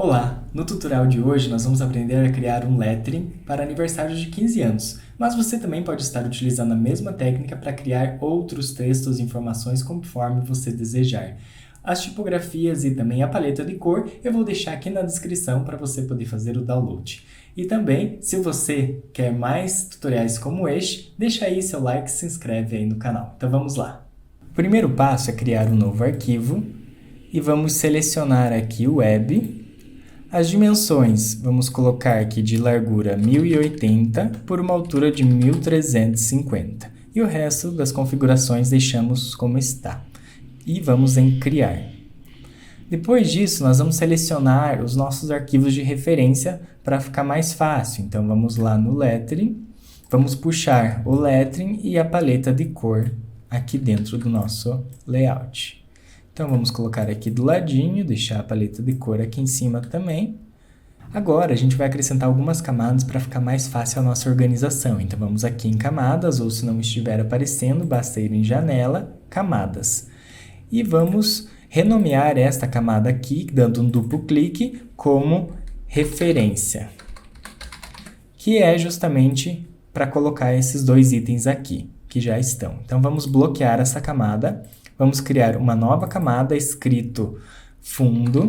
Olá! No tutorial de hoje nós vamos aprender a criar um lettering para aniversários de 15 anos, mas você também pode estar utilizando a mesma técnica para criar outros textos e informações conforme você desejar. As tipografias e também a paleta de cor eu vou deixar aqui na descrição para você poder fazer o download. E também, se você quer mais tutoriais como este, deixa aí seu like e se inscreve aí no canal. Então vamos lá! O primeiro passo é criar um novo arquivo e vamos selecionar aqui o Web. As dimensões, vamos colocar aqui de largura 1080 por uma altura de 1350. E o resto das configurações deixamos como está. E vamos em Criar. Depois disso, nós vamos selecionar os nossos arquivos de referência para ficar mais fácil. Então, vamos lá no Lettering, vamos puxar o Lettering e a paleta de cor aqui dentro do nosso layout. Então, vamos colocar aqui do ladinho, deixar a paleta de cor aqui em cima também. Agora, a gente vai acrescentar algumas camadas para ficar mais fácil a nossa organização. Então, vamos aqui em Camadas, ou se não estiver aparecendo, basta ir em Janela, Camadas. E vamos renomear esta camada aqui, dando um duplo clique, como Referência, que é justamente para colocar esses dois itens aqui, que já estão. Então, vamos bloquear essa camada. Vamos criar uma nova camada escrito fundo.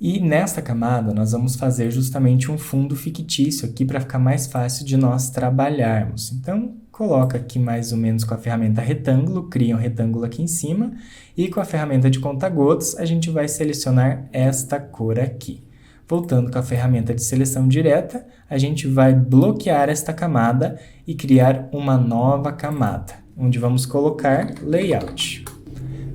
E nessa camada nós vamos fazer justamente um fundo fictício aqui para ficar mais fácil de nós trabalharmos. Então, coloca aqui mais ou menos com a ferramenta retângulo, cria um retângulo aqui em cima. E com a ferramenta de conta-gotas a gente vai selecionar esta cor aqui. Voltando com a ferramenta de seleção direta, a gente vai bloquear esta camada e criar uma nova camada, onde vamos colocar Layout.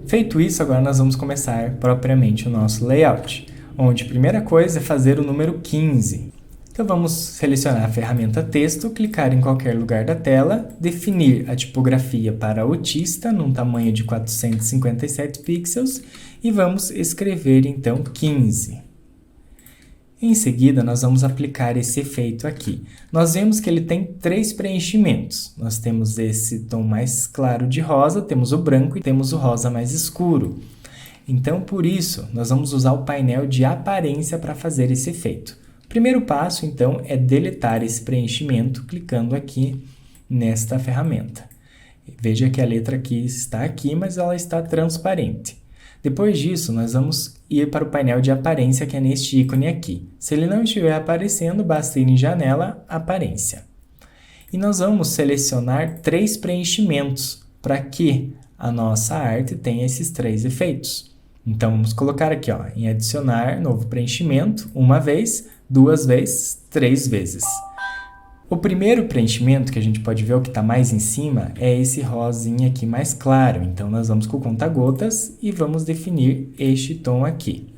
Feito isso, agora nós vamos começar propriamente o nosso Layout, onde a primeira coisa é fazer o número 15. Então vamos selecionar a ferramenta Texto, clicar em qualquer lugar da tela, definir a tipografia para autista num tamanho de 457 pixels e vamos escrever então 15. Em seguida, nós vamos aplicar esse efeito aqui. Nós vemos que ele tem 3 preenchimentos. Nós temos esse tom mais claro de rosa, temos o branco e temos o rosa mais escuro. Então, por isso, nós vamos usar o painel de aparência para fazer esse efeito. O primeiro passo, então, é deletar esse preenchimento, clicando aqui nesta ferramenta. Veja que a letra aqui está aqui, mas ela está transparente. Depois disso, nós vamos ir para o painel de aparência, que é neste ícone aqui. Se ele não estiver aparecendo, basta ir em Janela, Aparência. E nós vamos selecionar 3 preenchimentos para que a nossa arte tenha esses 3 efeitos. Então, vamos colocar aqui em Adicionar, Novo Preenchimento, 1 vez, 2 vezes, 3 vezes. O primeiro preenchimento, que a gente pode ver o que está mais em cima, é esse rosinha aqui mais claro. Então, nós vamos com o conta-gotas e vamos definir este tom aqui.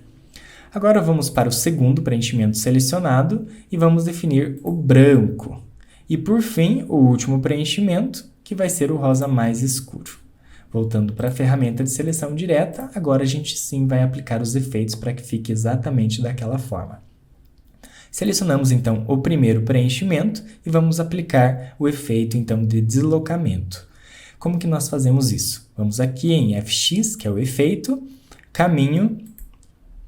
Agora, vamos para o segundo preenchimento selecionado e vamos definir o branco. E, por fim, o último preenchimento, que vai ser o rosa mais escuro. Voltando para a ferramenta de seleção direta, agora a gente sim vai aplicar os efeitos para que fique exatamente daquela forma. Selecionamos, então, o primeiro preenchimento e vamos aplicar o efeito, então, de deslocamento. Como que nós fazemos isso? Vamos aqui em FX, que é o efeito, caminho,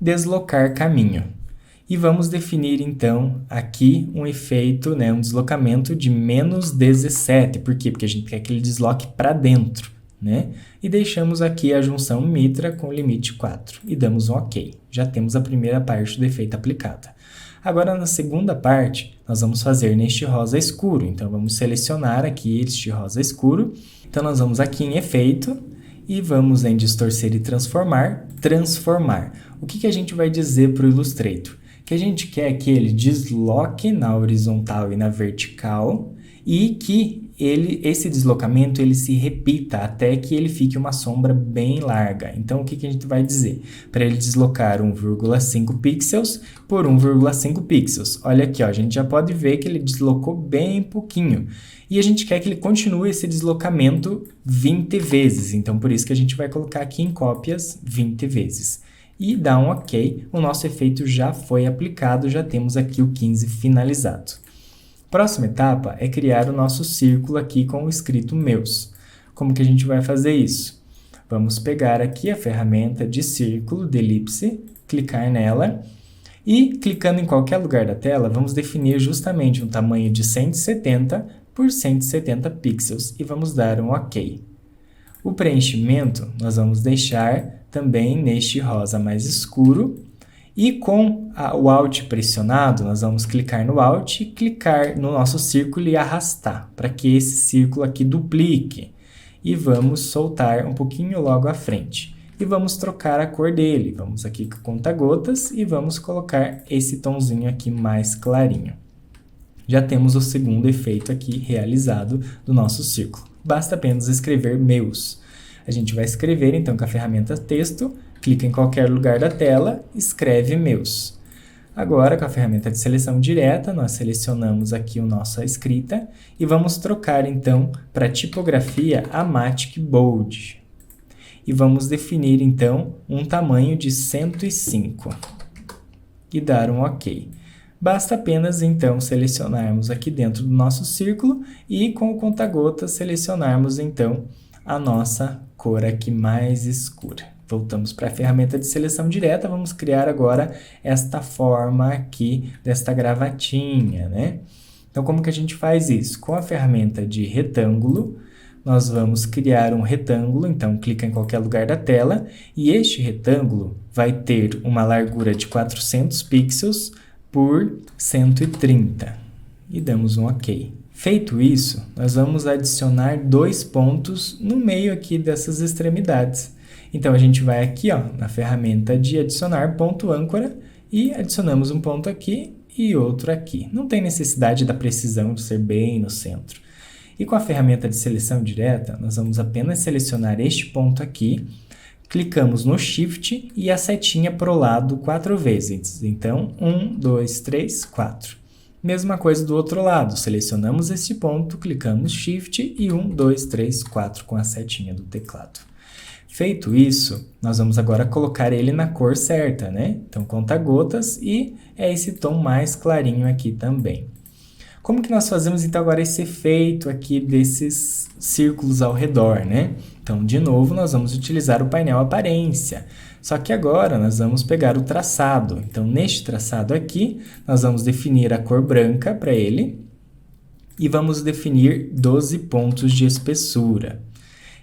deslocar caminho. E vamos definir, então, aqui um efeito, um deslocamento de menos 17. Por quê? Porque a gente quer que ele desloque para dentro, E deixamos aqui a junção mitra com limite 4 e damos um OK. Já temos a primeira parte do efeito aplicada. Agora, na segunda parte, nós vamos fazer neste rosa escuro. Então, vamos selecionar aqui este rosa escuro. Então, nós vamos aqui em Efeito e vamos em Distorcer e Transformar, Transformar. O que a gente vai dizer para o Illustrator? Que a gente quer que ele desloque na horizontal e na vertical e que esse deslocamento ele se repita até que ele fique uma sombra bem larga. Então, o que a gente vai dizer? Para ele deslocar 1,5 pixels por 1,5 pixels. Olha aqui, a gente já pode ver que ele deslocou bem pouquinho. E a gente quer que ele continue esse deslocamento 20 vezes. Então, por isso que a gente vai colocar aqui em cópias 20 vezes. E dá um OK. O nosso efeito já foi aplicado, já temos aqui o 15 finalizado. Próxima etapa é criar o nosso círculo aqui com o escrito Meus. Como que a gente vai fazer isso? Vamos pegar aqui a ferramenta de círculo, de elipse, clicar nela e, clicando em qualquer lugar da tela, vamos definir justamente um tamanho de 170 por 170 pixels e vamos dar um OK. O preenchimento nós vamos deixar também neste rosa mais escuro e com o Alt pressionado, nós vamos clicar no Alt e clicar no nosso círculo e arrastar para que esse círculo aqui duplique. E vamos soltar um pouquinho logo à frente. E vamos trocar a cor dele. Vamos aqui com conta-gotas e vamos colocar esse tomzinho aqui mais clarinho. Já temos o segundo efeito aqui realizado do nosso círculo. Basta apenas escrever meus. A gente vai escrever então com a ferramenta texto, clica em qualquer lugar da tela, escreve meus. Agora, com a ferramenta de seleção direta, nós selecionamos aqui a nossa escrita e vamos trocar então para a tipografia Amatic Bold. E vamos definir então um tamanho de 105 e dar um OK. Basta apenas então selecionarmos aqui dentro do nosso círculo e com o conta-gotas selecionarmos então a nossa cor aqui mais escura. Voltamos para a ferramenta de seleção direta, vamos criar agora esta forma aqui desta gravatinha, né? Então, como que a gente faz isso? Com a ferramenta de retângulo, nós vamos criar um retângulo, então clica em qualquer lugar da tela, e este retângulo vai ter uma largura de 400 pixels por 130, e damos um OK. Feito isso, nós vamos adicionar 2 pontos no meio aqui dessas extremidades. Então, a gente vai aqui ó, na ferramenta de adicionar ponto âncora e adicionamos um ponto aqui e outro aqui. Não tem necessidade da precisão de ser bem no centro. E com a ferramenta de seleção direta, nós vamos apenas selecionar este ponto aqui, clicamos no Shift e a setinha para o lado 4 vezes. Então, 1, 2, 3, 4. Mesma coisa do outro lado, selecionamos este ponto, clicamos Shift e 1, 2, 3, 4 com a setinha do teclado. Feito isso, nós vamos agora colocar ele na cor certa, né? Então, conta-gotas e é esse tom mais clarinho aqui também. Como que nós fazemos então agora esse efeito aqui desses círculos ao redor, né? Então, de novo, nós vamos utilizar o painel aparência. Só que agora nós vamos pegar o traçado. Então, neste traçado aqui, nós vamos definir a cor branca para ele e vamos definir 12 pontos de espessura.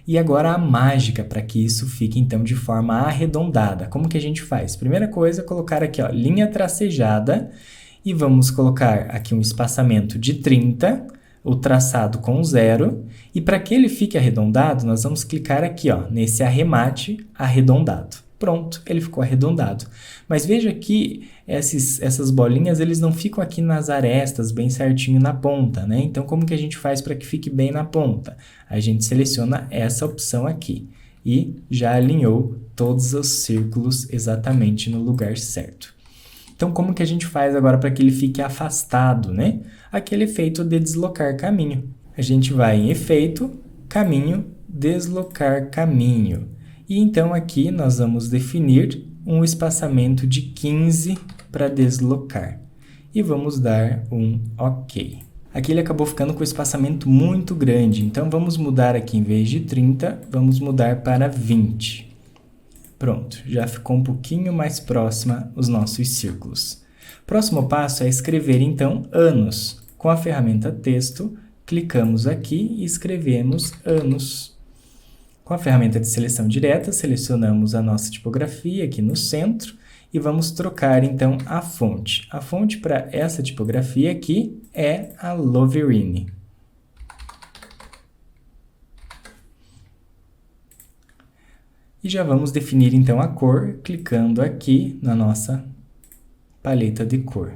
E agora a mágica para que isso fique então de forma arredondada. Como que a gente faz? Primeira coisa, colocar aqui ó, linha tracejada e vamos colocar aqui um espaçamento de 30, o traçado com 0, e para que ele fique arredondado, nós vamos clicar aqui ó, nesse arremate arredondado. Pronto, ele ficou arredondado. Mas veja que essas bolinhas, eles não ficam aqui nas arestas, bem certinho na ponta, né? Então, como que a gente faz para que fique bem na ponta? A gente seleciona essa opção aqui e já alinhou todos os círculos exatamente no lugar certo. Então, como que a gente faz agora para que ele fique afastado, né? Aquele efeito de deslocar caminho. A gente vai em efeito, caminho, deslocar caminho. E então aqui nós vamos definir um espaçamento de 15 para deslocar. E vamos dar um OK. Aqui ele acabou ficando com um espaçamento muito grande, então vamos mudar aqui em vez de 30, vamos mudar para 20. Pronto, já ficou um pouquinho mais próxima os nossos círculos. Próximo passo é escrever então anos. Com a ferramenta texto, clicamos aqui e escrevemos anos. Com a ferramenta de seleção direta, selecionamos a nossa tipografia aqui no centro e vamos trocar então a fonte. A fonte para essa tipografia aqui é a Loverine. E já vamos definir então a cor, clicando aqui na nossa paleta de cor.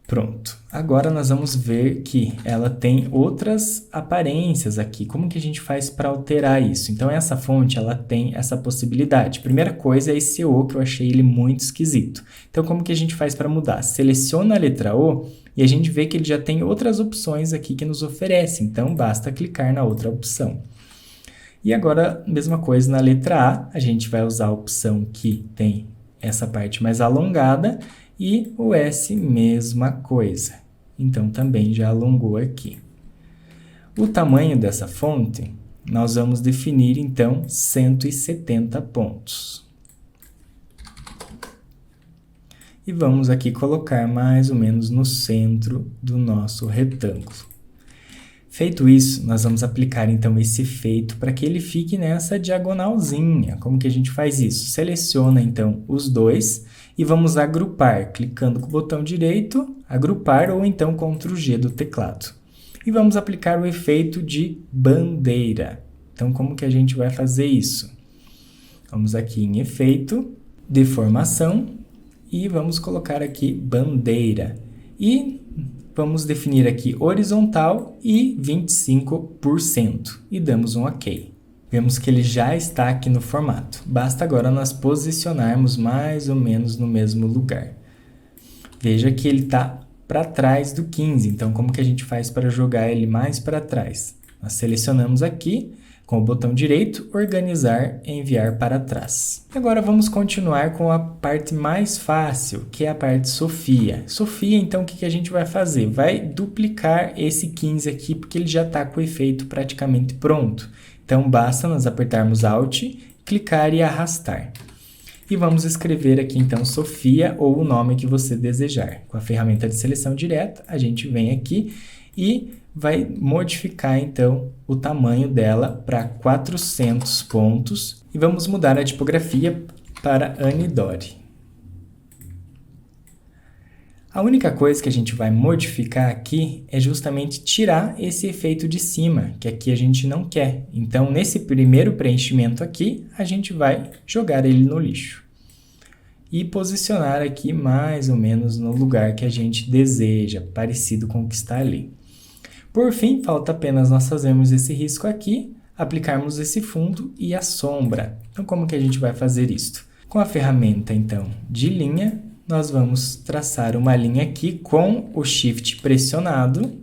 Pronto. Agora nós vamos ver que ela tem outras aparências aqui. Como que a gente faz para alterar isso? Então, essa fonte, ela tem essa possibilidade. Primeira coisa é esse O, que eu achei ele muito esquisito. Então, como que a gente faz para mudar? Seleciona a letra O e a gente vê que ele já tem outras opções aqui que nos oferece. Então, basta clicar na outra opção. E agora, mesma coisa na letra A, a gente vai usar a opção que tem essa parte mais alongada e o S, mesma coisa. Então, também já alongou aqui. O tamanho dessa fonte, nós vamos definir, então, 170 pontos. e vamos aqui colocar mais ou menos no centro do nosso retângulo. Feito isso, nós vamos aplicar então esse efeito para que ele fique nessa diagonalzinha. Como que a gente faz isso? Seleciona então os dois e vamos agrupar, clicando com o botão direito, agrupar ou então Ctrl G do teclado. E vamos aplicar o efeito de bandeira. Então, como que a gente vai fazer isso? Vamos aqui em efeito, deformação e vamos colocar aqui bandeira. E vamos definir aqui horizontal e 25% e damos um OK. Vemos que ele já está aqui no formato. Basta agora nós posicionarmos mais ou menos no mesmo lugar. Veja que ele está para trás do 15, então como que a gente faz para jogar ele mais para trás? Nós selecionamos aqui, com o botão direito, organizar e enviar para trás. Agora vamos continuar com a parte mais fácil, que é a parte Sofia. Sofia, então, o que a gente vai fazer? Vai duplicar esse 15 aqui, porque ele já está com o efeito praticamente pronto. Então, basta nós apertarmos Alt, clicar e arrastar. E vamos escrever aqui, então, Sofia ou o nome que você desejar. Com a ferramenta de seleção direta, a gente vem aqui e vai modificar, então, o tamanho dela para 400 pontos. E vamos mudar a tipografia para Anidori. A única coisa que a gente vai modificar aqui é justamente tirar esse efeito de cima, que aqui a gente não quer. Então, nesse primeiro preenchimento aqui, a gente vai jogar ele no lixo. E posicionar aqui mais ou menos no lugar que a gente deseja, parecido com o que está ali. Por fim, falta apenas nós fazermos esse risco aqui, aplicarmos esse fundo e a sombra. Então, como que a gente vai fazer isso? Com a ferramenta, então, de linha, nós vamos traçar uma linha aqui com o Shift pressionado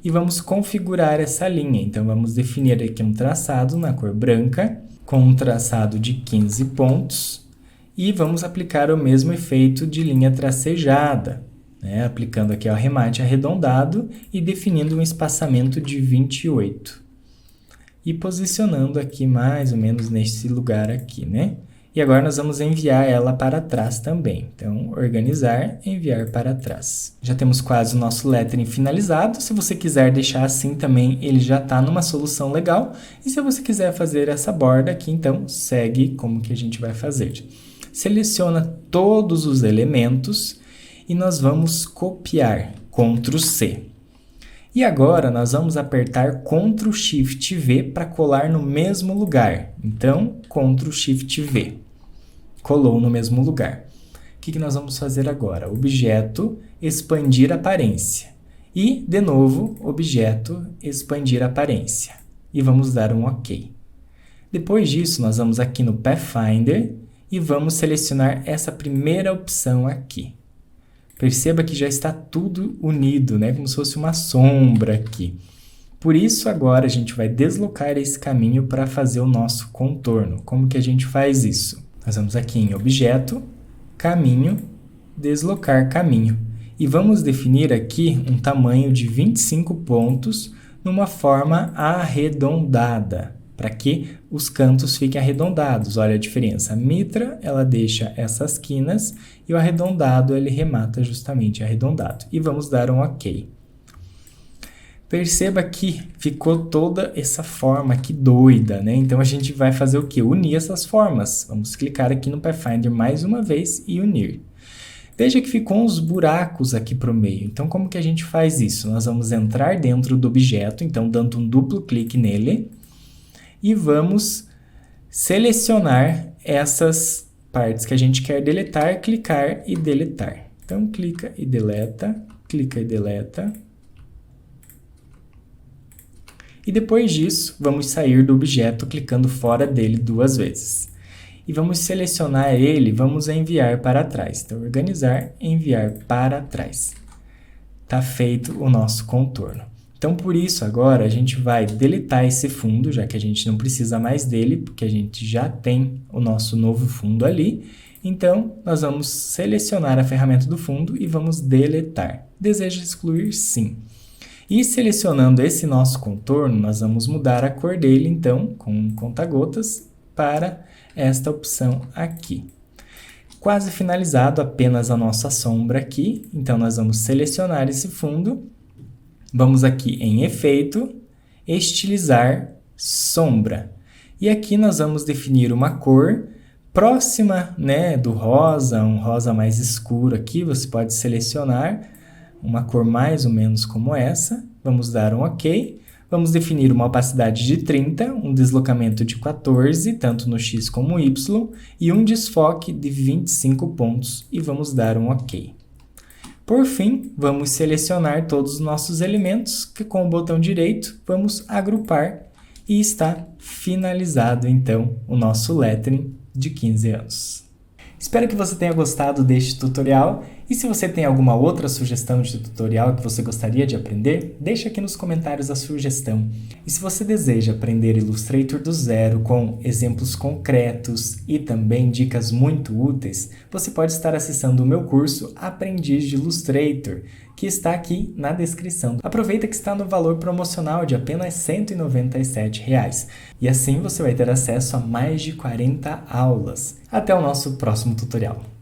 e vamos configurar essa linha. Então, vamos definir aqui um traçado na cor branca, com um traçado de 15 pontos e vamos aplicar o mesmo efeito de linha tracejada, né? Aplicando aqui o arremate arredondado e definindo um espaçamento de 28. E posicionando aqui mais ou menos nesse lugar aqui, né? E agora nós vamos enviar ela para trás também. Então, organizar, enviar para trás. Já temos quase o nosso lettering finalizado. Se você quiser deixar assim também, ele já está numa solução legal. E se você quiser fazer essa borda aqui, então, segue como que a gente vai fazer. Seleciona todos os elementos e nós vamos copiar, Ctrl C. E agora nós vamos apertar Ctrl Shift V para colar no mesmo lugar. Então, Ctrl Shift V. Colou no mesmo lugar. O que nós vamos fazer agora? Objeto, expandir aparência. E, de novo, objeto, expandir aparência. E vamos dar um OK. Depois disso, nós vamos aqui no Pathfinder e vamos selecionar essa primeira opção aqui. Perceba que já está tudo unido, né? Como se fosse uma sombra aqui. Por isso, agora a gente vai deslocar esse caminho para fazer o nosso contorno. Como que a gente faz isso? Nós vamos aqui em Objeto, Caminho, Deslocar Caminho. E vamos definir aqui um tamanho de 25 pontos numa forma arredondada, para que os cantos fiquem arredondados. Olha a diferença. A mitra, ela deixa essas quinas e o arredondado, ele remata justamente arredondado. E vamos dar um OK. Perceba que ficou toda essa forma aqui doida, né? Então, a gente vai fazer o quê? Unir essas formas. Vamos clicar aqui no Pathfinder mais uma vez e unir. Veja que ficou uns buracos aqui para o meio. Então, como que a gente faz isso? Nós vamos entrar dentro do objeto, então, dando um duplo clique nele. E vamos selecionar essas partes que a gente quer deletar, clicar e deletar. Então, clica e deleta, clica e deleta. E depois disso, vamos sair do objeto clicando fora dele 2 vezes. E vamos selecionar ele, vamos enviar para trás. Então, organizar, enviar para trás. Está feito o nosso contorno. Então, por isso, agora, a gente vai deletar esse fundo, já que a gente não precisa mais dele, porque a gente já tem o nosso novo fundo ali. Então, nós vamos selecionar a ferramenta do fundo e vamos deletar. Deseja excluir? Sim. E selecionando esse nosso contorno, nós vamos mudar a cor dele, então, com conta-gotas, para esta opção aqui. quase finalizado, apenas a nossa sombra aqui. Então, nós vamos selecionar esse fundo. Vamos aqui em Efeito, Estilizar, Sombra. E aqui nós vamos definir uma cor próxima, né, do rosa, um rosa mais escuro aqui. Você pode selecionar uma cor mais ou menos como essa. Vamos dar um OK. Vamos definir uma opacidade de 30, um deslocamento de 14, tanto no X como no Y, e um desfoque de 25 pontos, e vamos dar um OK. Por fim, vamos selecionar todos os nossos elementos, que com o botão direito vamos agrupar, e está finalizado, então, o nosso lettering de 15 anos. Espero que você tenha gostado deste tutorial, e se você tem alguma outra sugestão de tutorial que você gostaria de aprender, deixa aqui nos comentários a sugestão. E se você deseja aprender Illustrator do zero com exemplos concretos e também dicas muito úteis, você pode estar acessando o meu curso Aprendiz de Illustrator, que está aqui na descrição. Aproveita que está no valor promocional de apenas R$ 197. E assim você vai ter acesso a mais de 40 aulas. Até o nosso próximo tutorial.